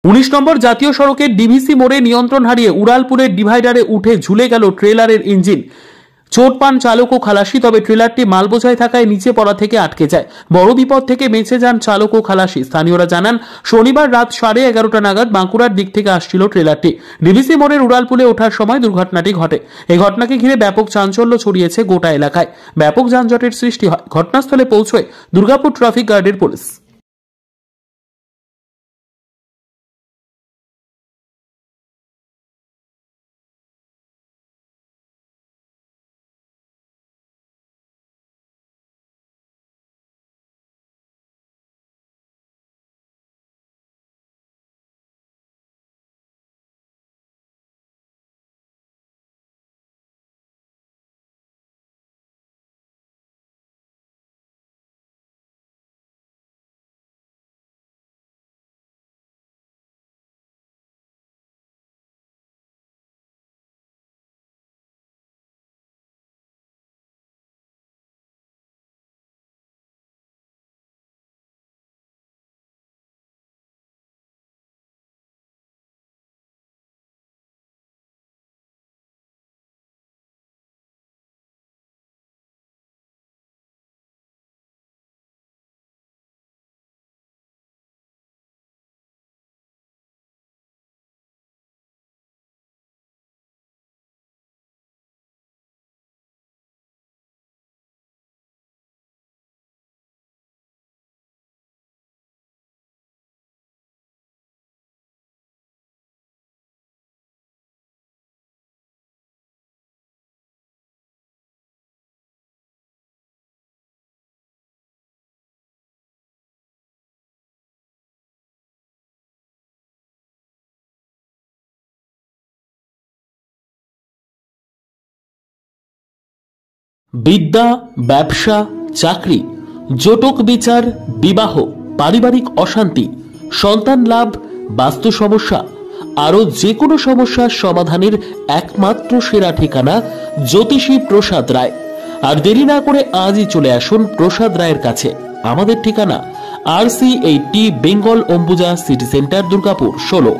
19 নম্বর জাতীয় সড়কের ডিভিসি মোড়ে নিয়ন্ত্রণ হারিয়ে উড়ালপুরের ডিভাইডারে উঠে ঝুলে গেল ট্রেলারের ইঞ্জিন। চোট পান চালক ও খালাসি, তবে ট্রেলারটি মালবোঝাই থাকায় নিচে পড়া থেকে আটকে যায়। বড় বিপদ থেকে বেঁচে যান চালক ও খালাসি। স্থানীয়রা জানান, শনিবার রাত 11:30 নাগাদ বাঁকুড়ার দিক থেকে আসছিল ট্রেলারটি। ডিভিসি মোড়ের উড়ালপুলে ওঠার সময় দুর্ঘটনাটি ঘটে। এই ঘটনাকে ঘিরে ব্যাপক চাঞ্চল্য ছড়িয়েছে গোটা এলাকায়। ব্যাপক যানজটের সৃষ্টি হয়। ঘটনাস্থলে পৌঁছয় দুর্গাপুর ট্রাফিক গার্ডের পুলিশ। বিদ্যা, ব্যবসা, চাকরি, জটক বিচার, বিবাহ, পারিবারিক অশান্তি, সন্তান লাভ, বাস্তু সমস্যা, আরো যে কোনো সমস্যার সমাধানের একমাত্র সেরা ঠিকানা জ্যোতিষী প্রসাদ রায়। আর দেরি না করে আজই চলে আসুন প্রসাদ রায়ের কাছে। আমাদের ঠিকানা RC80 Bengal Ambuja city centre, Durgapur 16,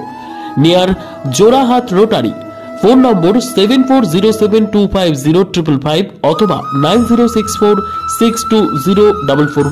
near Jorhat rotary. Phone নম্বর 7407250555 অথবা 9064620444।